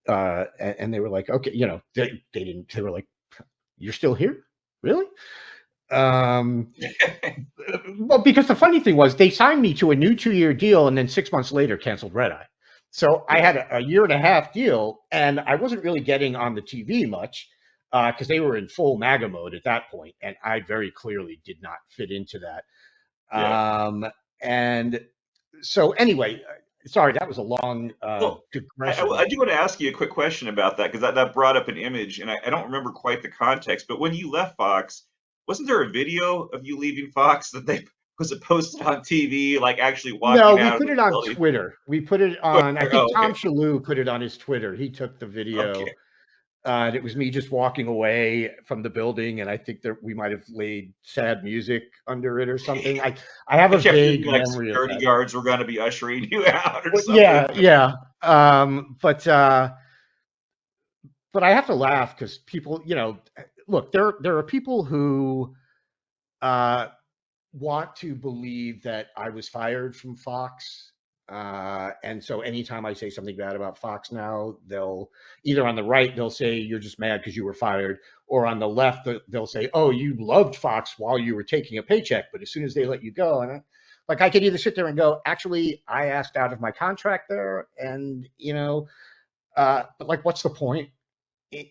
B: And they were like, okay, they didn't, they were like, you're still here? Really? Well, because the funny thing was they signed me to a new 2-year deal, and then 6 months later canceled Red Eye. So I had a year and a half deal, and I wasn't really getting on the TV much because they were in full MAGA mode at that point, and I very clearly did not fit into that. Yeah. And so anyway, sorry, that was a long digression.
A: I do want to ask you a quick question about that, because that brought up an image, and I don't remember quite the context, but when you left Fox, wasn't there a video of you leaving Fox that was it posted on TV, like actually walking out?
B: No, we put it on Twitter. We put it on, I think Tom Shalhoub put it on his Twitter. He took the video. Okay. And it was me just walking away from the building, and I think that we might have laid sad music under it or something. I have a vague memory of that.
A: Security guards were going to be ushering you out or something.
B: Yeah. But I have to laugh because people, look, there are people who want to believe that I was fired from Fox. And so anytime I say something bad about Fox now, they'll either on the right, they'll say you're just mad because you were fired, or on the left, they'll say, oh, you loved Fox while you were taking a paycheck, but as soon as they let you go, and I could either sit there and go, actually, I asked out of my contract there, and but like, what's the point?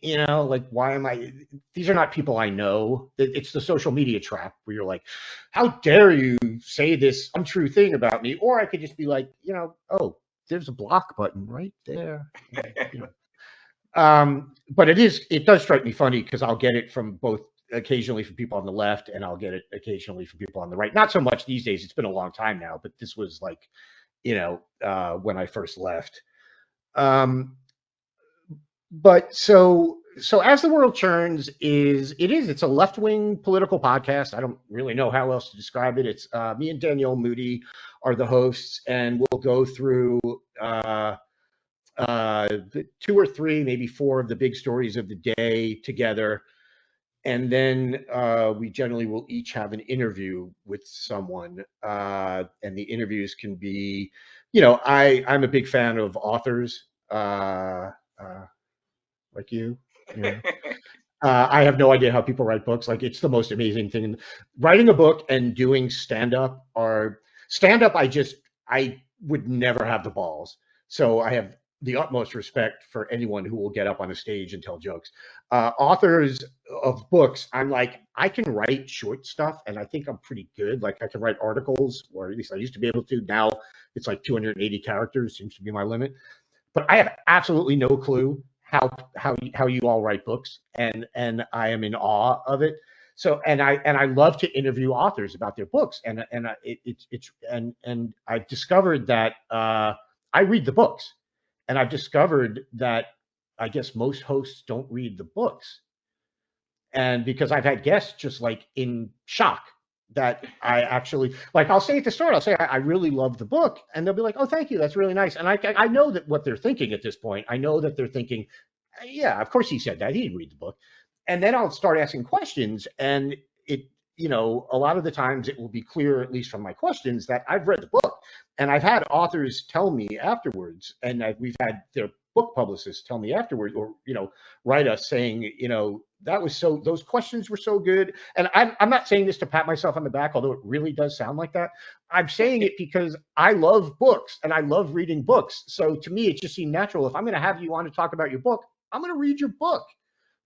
B: Like, why am I? These are not people I know. It's the social media trap where you're like, how dare you say this untrue thing about me? Or I could just be like, oh, there's a block button right there. But it does strike me funny because I'll get it from both, occasionally from people on the left, and I'll get it occasionally from people on the right. Not so much these days. It's been a long time now, but this was like, when I first left. But so as the World Churns it's a left-wing political podcast. I don't really know how else to describe it. It's me and Danielle Moody are the hosts, and we'll go through two or three, maybe four of the big stories of the day together. And then we generally will each have an interview with someone. And the interviews can be, I'm a big fan of authors like you. Yeah. I have no idea how people write books. Like, it's the most amazing thing. Writing a book and doing stand-up I would never have the balls. So I have the utmost respect for anyone who will get up on a stage and tell jokes. Authors of books, I'm like, I can write short stuff, and I think I'm pretty good. Like, I can write articles, or at least I used to be able to. Now it's like 280 characters seems to be my limit. But I have absolutely no clue how you all write books, and I am in awe of it. So, and I love to interview authors about their books, and I've discovered that I read the books, and I've discovered that I guess most hosts don't read the books, and because I've had guests just like in shock that I actually, like, I'll say at the start, I'll say I really love the book, and they'll be like, "Oh, thank you, that's really nice." And I know that what they're thinking at this point. I know that they're thinking, "Yeah, of course he said that. He didn't read the book." And then I'll start asking questions, and a lot of the times it will be clear, at least from my questions, that I've read the book. And I've had authors tell me afterwards, and we've had their book publicists tell me afterwards, or write us saying, those questions were so good. And I'm not saying this to pat myself on the back, although it really does sound like that. I'm saying it because I love books and I love reading books. So to me, it just seemed natural. If I'm going to have you on to talk about your book, I'm going to read your book.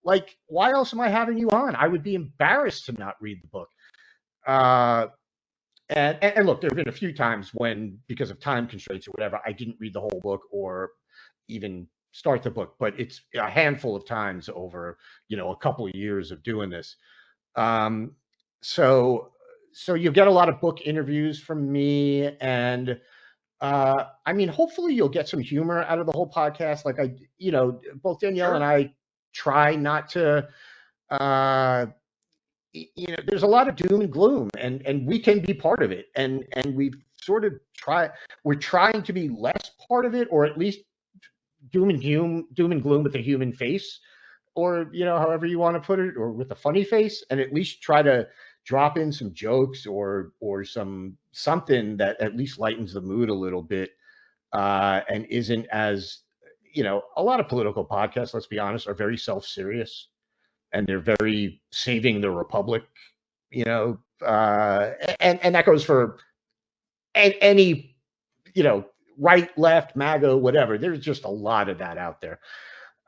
B: Like, why else am I having you on? I would be embarrassed to not read the book. And look, there have been a few times when, because of time constraints or whatever, I didn't read the whole book or even start the book, but it's a handful of times over, a couple of years of doing this. So you get a lot of book interviews from me, and hopefully you'll get some humor out of the whole podcast. Like, both Danielle and I try not to, there's a lot of doom and gloom, and we can be part of it. And we've sort of we're trying to be less part of it, or at least doom and gloom with a human face, or, however you want to put it, or with a funny face, and at least try to drop in some jokes or something that at least lightens the mood a little bit, and isn't as, a lot of political podcasts, let's be honest, are very self-serious, and they're very saving the republic, and that goes for any, right, left, MAGA, whatever. There's just a lot of that out there.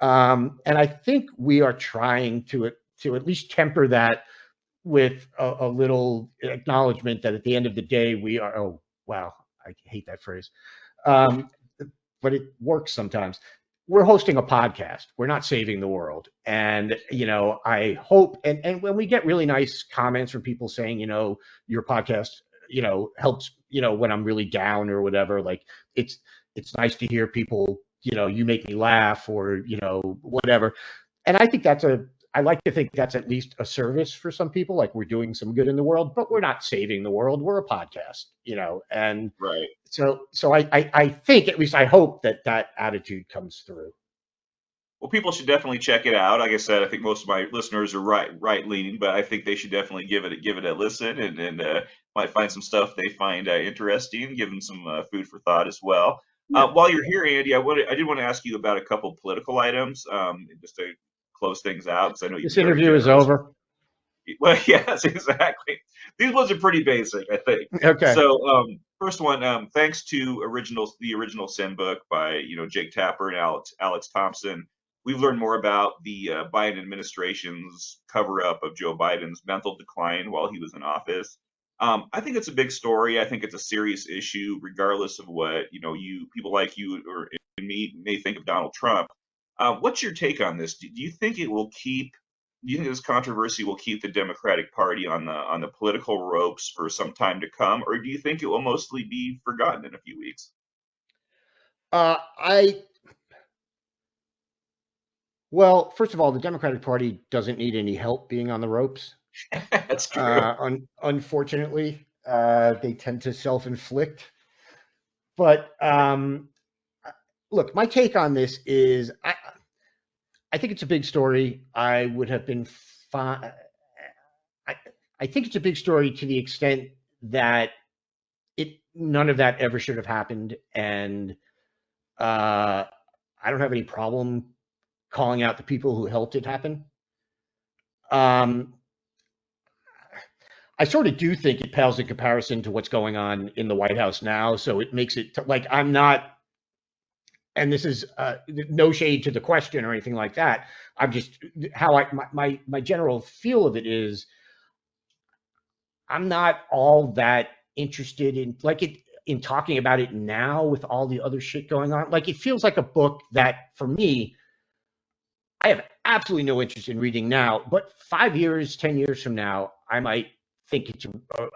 B: And I think we are trying to at least temper that with a little acknowledgement that at the end of the day, we are, oh, wow, I hate that phrase. But it works sometimes. We're hosting a podcast. We're not saving the world. And, I hope, and when we get really nice comments from people saying, your podcast, helps, when I'm really down or whatever, like, it's nice to hear people, you make me laugh, or, whatever. And I think I like to think that's at least a service for some people. Like, we're doing some good in the world, but we're not saving the world. We're a podcast, and
A: right.
B: So I think, at least I hope, that attitude comes through.
A: Well, people should definitely check it out. Like I said, I think most of my listeners are right leaning, but I think they should definitely give it a listen, and might find some stuff they find interesting, give them some food for thought as well.
B: Yeah.
A: While you're here, Andy, I did want to ask you about a couple political items, just to close things out, because I know
B: this interview is over.
A: Well, yes, exactly. These ones are pretty basic, I think.
B: Okay.
A: So, first one, thanks to the original Sin book by Jake Tapper and Alex Thompson, we've learned more about the Biden administration's cover-up of Joe Biden's mental decline while he was in office. I think it's a big story. I think it's a serious issue, regardless of what people like you or me may think of Donald Trump. What's your take on this? Do you think it will keep? Do you think this controversy will keep the Democratic Party on the political ropes for some time to come, or do you think it will mostly be forgotten in a few weeks?
B: Well, first of all, the Democratic Party doesn't need any help being on the ropes.
A: That's true.
B: Unfortunately, they tend to self-inflict. But look, my take on this is I think it's a big story. I would have been fine. I, I think it's a big story to the extent that none of that ever should have happened, and I don't have any problem calling out the people who helped it happen. Um, I sort of do think it pales in comparison to what's going on in the White House now. So it makes it like I'm not, and this is no shade to the question or anything like that. I'm just how my general feel of it is I'm not all that interested in in talking about it now with all the other shit going on. Like it feels like a book that for me I have absolutely no interest in reading now, but 5 years, 10 years from now, I might think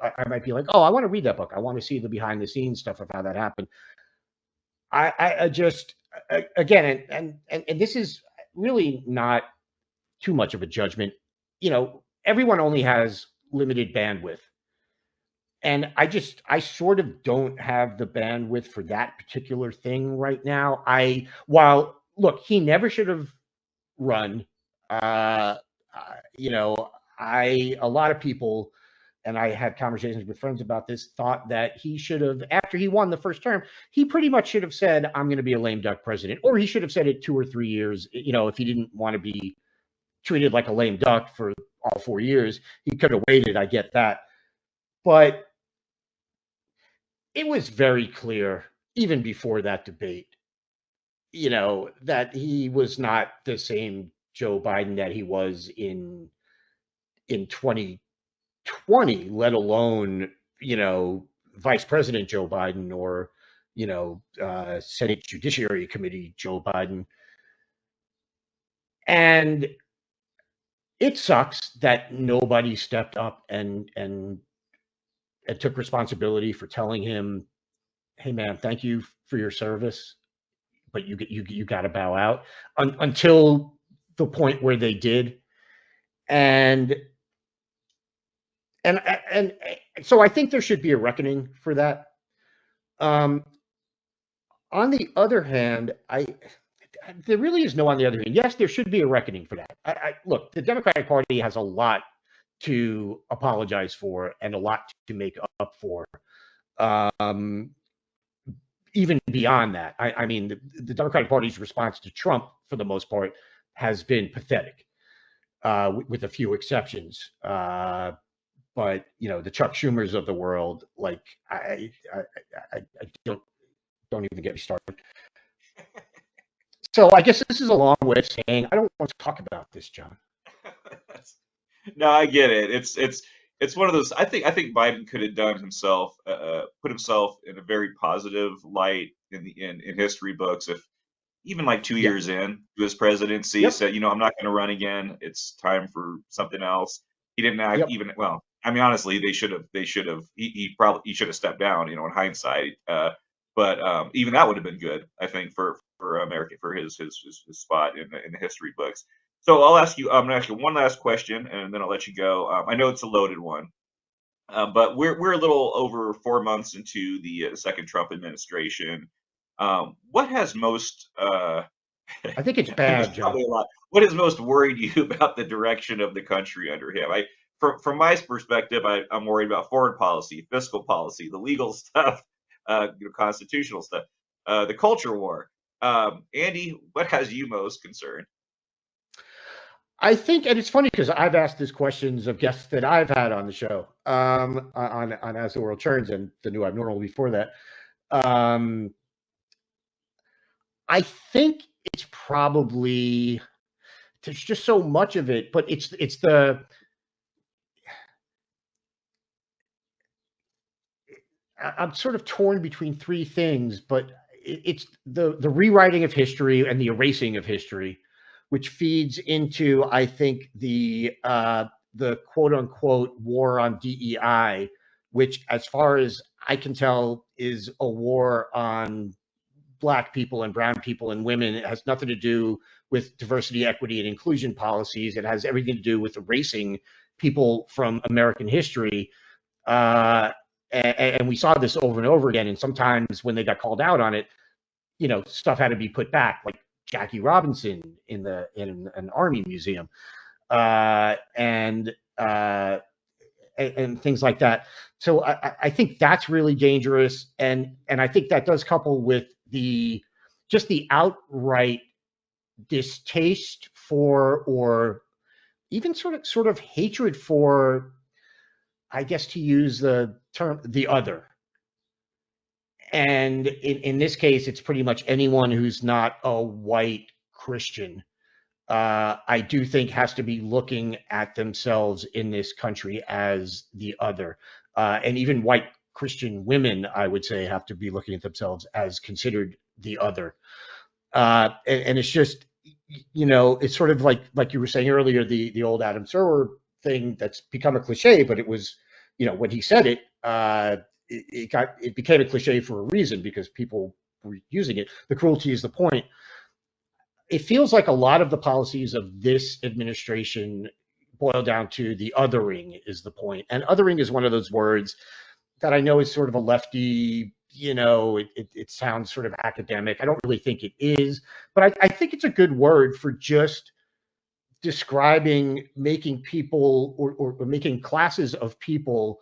B: I might be like, oh, I want to read that book. I want to see the behind the scenes stuff of how that happened. I just, again, and this is really not too much of a judgment. You know, everyone only has limited bandwidth. And I sort of don't have the bandwidth for that particular thing right now. While look, he never should have run. Uh, you know, a lot of people, and I had conversations with friends about this, thought that he should have, after he won the first term, he pretty much should have said, I'm going to be a lame duck president. Or he should have said it 2 or 3 years, you know, if he didn't want to be treated like a lame duck for all 4 years. He could have waited, I get that. But it was very clear, even before that debate, you know, that he was not the same Joe Biden that he was in 2020, let alone, you know, Vice President Joe Biden or, you know, Senate Judiciary Committee Joe Biden. And it sucks that nobody stepped up and took responsibility for telling him, hey man, thank you for your service, but you got to bow out until the point where they did. And so I think there should be a reckoning for that. On the other hand, there really is no on the other hand. Yes, there should be a reckoning for that. Look, the Democratic Party has a lot to apologize for and a lot to make up for. Even beyond that, I mean, the Democratic Party's response to Trump, for the most part, has been pathetic, with a few exceptions. But you know, the Chuck Schumers of the world, like I don't even get me started. So I guess this is a long way of saying I don't want to talk about this, John.
A: No, I get it. It's one of those. I think Biden could have done himself, put himself in a very positive light in history books if even like 2 years in to his presidency said, you know, I'm not going to run again. It's time for something else. He didn't act even well. I mean, honestly, they should have. He should have stepped down. You know, in hindsight. But even that would have been good, I think, for America, for his spot in the history books. So I'm gonna ask you one last question, and then I'll let you go. I know it's a loaded one, but we're a little over 4 months into the second Trump administration. What has most
B: I think it's bad, John.
A: probably a lot. What has most worried you about the direction of the country under him? From my perspective, I'm worried about foreign policy, fiscal policy, the legal stuff, constitutional stuff, the culture war. Andy, what has you most concerned?
B: I think, and it's funny because I've asked these questions of guests that I've had on the show, on As the World Churns and the New Abnormal before that. I think it's probably, there's just so much of it, but I'm sort of torn between three things, but it's the rewriting of history and the erasing of history, which feeds into, I think, the quote unquote war on DEI, which, as far as I can tell, is a war on Black people and brown people and women. It has nothing to do with diversity, equity, and inclusion policies. It has everything to do with erasing people from American history. And we saw this over and over again. And sometimes when they got called out on it, stuff had to be put back, like Jackie Robinson in an army museum, uh, and uh, and things like that. So I think that's really dangerous, and I think that does couple with the outright distaste for, or even sort of hatred for, I guess, to use the term, the other. And in this case, it's pretty much anyone who's not a white Christian. I do think has to be looking at themselves in this country as the other, and even white Christian women, I would say, have to be looking at themselves as considered the other. And it's just, it's sort of like you were saying earlier, the old Adam Serwer thing that's become a cliche, but it was, when he said it, it became a cliche for a reason, because people were using it. The cruelty is the point. It feels like a lot of the policies of this administration boil down to the othering is the point. And othering is one of those words that I know is sort of a lefty, it sounds sort of academic. I don't really think it is, but I think it's a good word for just describing making people, or making classes of people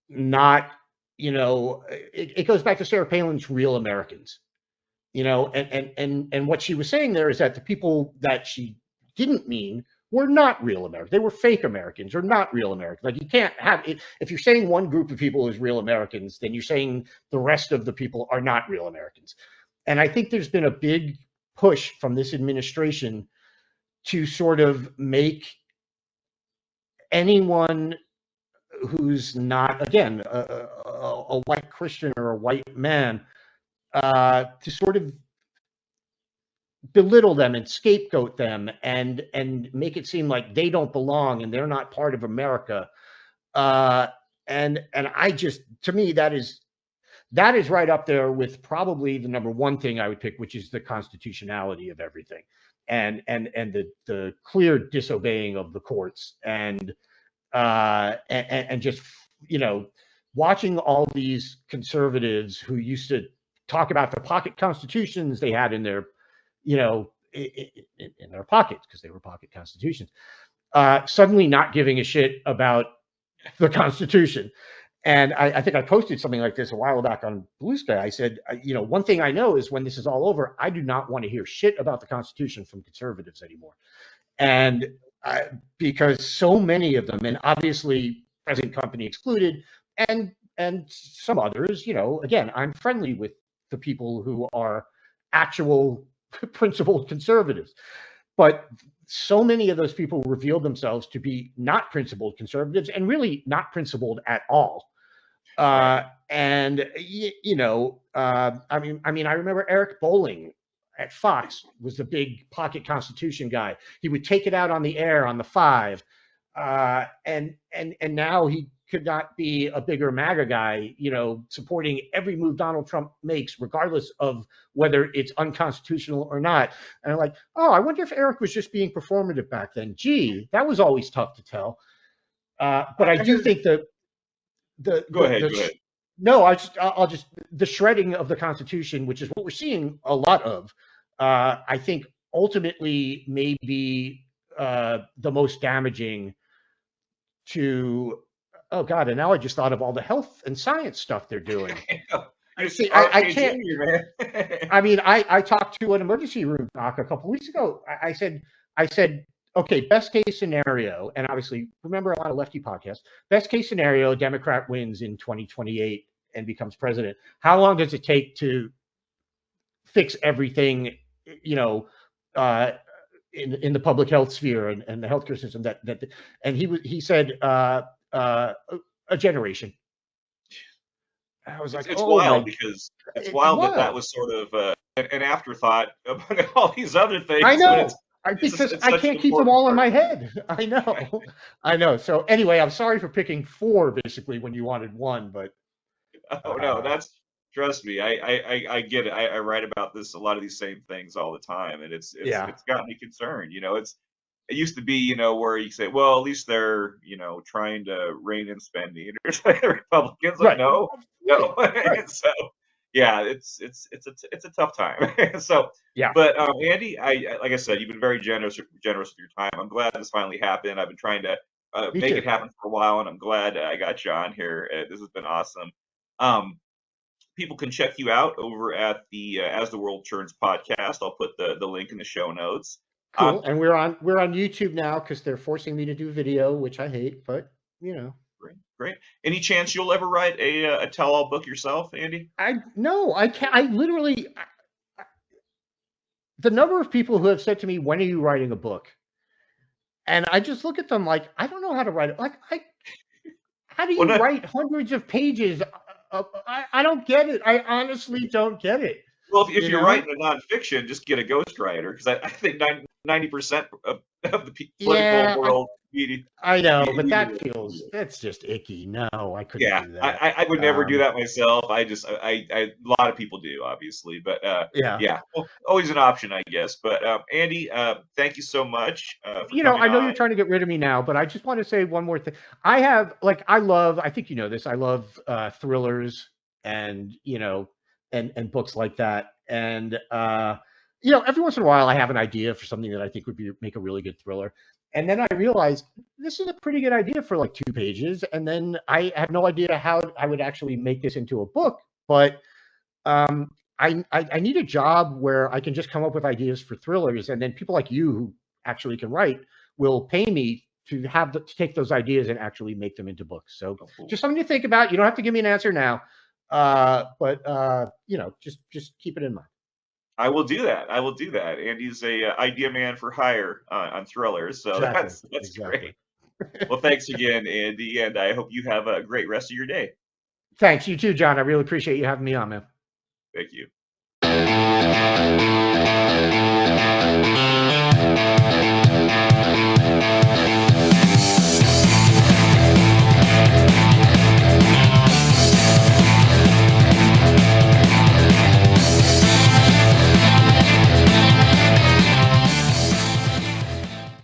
B: not, it goes back to Sarah Palin's Real Americans. And what she was saying there is that the people that she didn't mean were not real Americans. They were fake Americans, or not real Americans. Like, you can't have it. If you're saying one group of people is real Americans, then you're saying the rest of the people are not real Americans. And I think there's been a big push from this administration to sort of make anyone who's not, again, a white Christian or a white man, to sort of belittle them and scapegoat them, and make it seem like they don't belong and they're not part of America. And I just, to me, that is right up there with probably the number one thing I would pick, which is the constitutionality of everything, and the clear disobeying of the courts, and just, watching all these conservatives who used to talk about the pocket constitutions they had in their, in their pockets, because they were pocket constitutions, suddenly not giving a shit about the Constitution. And I think I posted something like this a while back on Blue Sky. I said, one thing I know is when this is all over, I do not want to hear shit about the Constitution from conservatives anymore. And because so many of them, and obviously present company excluded, and some others, again, I'm friendly with the people who are actual principled conservatives, but so many of those people revealed themselves to be not principled conservatives, and really not principled at all. And I remember Eric Bolling at Fox was the big pocket Constitution guy. He would take it out on the air on the 5, and now he could not be a bigger MAGA guy, supporting every move Donald Trump makes, regardless of whether it's unconstitutional or not. And I'm like, oh, I wonder if Eric was just being performative back then. Gee, that was always tough to tell. But I do think that
A: Go ahead.
B: No, I'll just, the shredding of the Constitution, which is what we're seeing a lot of, I think ultimately may be the most damaging to, oh God, and now I just thought of all the health and science stuff they're doing. I can't. I mean, I talked to an emergency room doc a couple weeks ago. I said, okay, best case scenario, and obviously, remember a lot of Lefty podcasts, best case scenario, Democrat wins in 2028 and becomes president. How long does it take to fix everything, in the public health sphere and the healthcare system? And he said, a generation. I was like,
A: it's
B: oh,
A: wild, because it's wild that was sort of an afterthought among all these other things.
B: I know. Because I can't keep them all in my head. I know. Right. I know. So anyway, I'm sorry for picking 4 basically when you wanted 1, but
A: oh no, trust me, I get it. I write about a lot of these same things all the time, and it's got me concerned. It used to be, where you say, well, at least they're, trying to rein in spending, or Republicans, like,
B: right.
A: no.
B: Right.
A: So yeah, it's a tough time. So,
B: Yeah,
A: but Andy, like I said, you've been very generous with your time. I'm glad this finally happened. I've been trying to
B: me
A: make
B: too.
A: it happen for a while, and I'm glad I got you on here. This has been awesome. Um, People can check you out over at the As the World Churns podcast. I'll put the link in the show notes.
B: Cool. And we're on YouTube now because they're forcing me to do video, which I hate, but you know.
A: Great, great. Any chance you'll ever write a tell-all book yourself, Andy?
B: I no, I can't. I literally the number of people who have said to me, "When are you writing a book?" And I just look at them like, I don't know how to write it. Like, how do
A: Well,
B: you write hundreds of pages? I don't get it. I honestly don't get it.
A: well, if
B: You
A: you're
B: know?
A: writing a nonfiction, just get a ghostwriter because I think 90% of the political
B: Yeah,
A: world media,
B: I know, but
A: media.
B: that's just icky. No, I couldn't
A: Yeah,
B: do that.
A: I would never do that myself. A lot of people do, obviously, but
B: Yeah.
A: yeah, well, always an option, I guess. But Andy, thank you so much for coming
B: I know
A: on.
B: you're trying to get rid of me now, but I just want to say one more thing. I think you know this. I love thrillers and and books like that. And every once in a while I have an idea for something that I think would make a really good thriller. And then I realize this is a pretty good idea for like 2 pages. And then I have no idea how I would actually make this into a book. But um, I need a job where I can just come up with ideas for thrillers, and then people like you who actually can write will pay me to take those ideas and actually make them into books. So
A: Oh, cool.
B: just something to think about. You don't have to give me an answer now, but just keep it in mind.
A: I will do that. I will do that. Andy's a idea man for hire on thrillers, so
B: Exactly.
A: that's
B: Exactly.
A: great. Well, thanks again, Andy, and I hope you have a great rest of your day.
B: Thanks. You too, John. I really appreciate you having me on, man.
A: Thank you.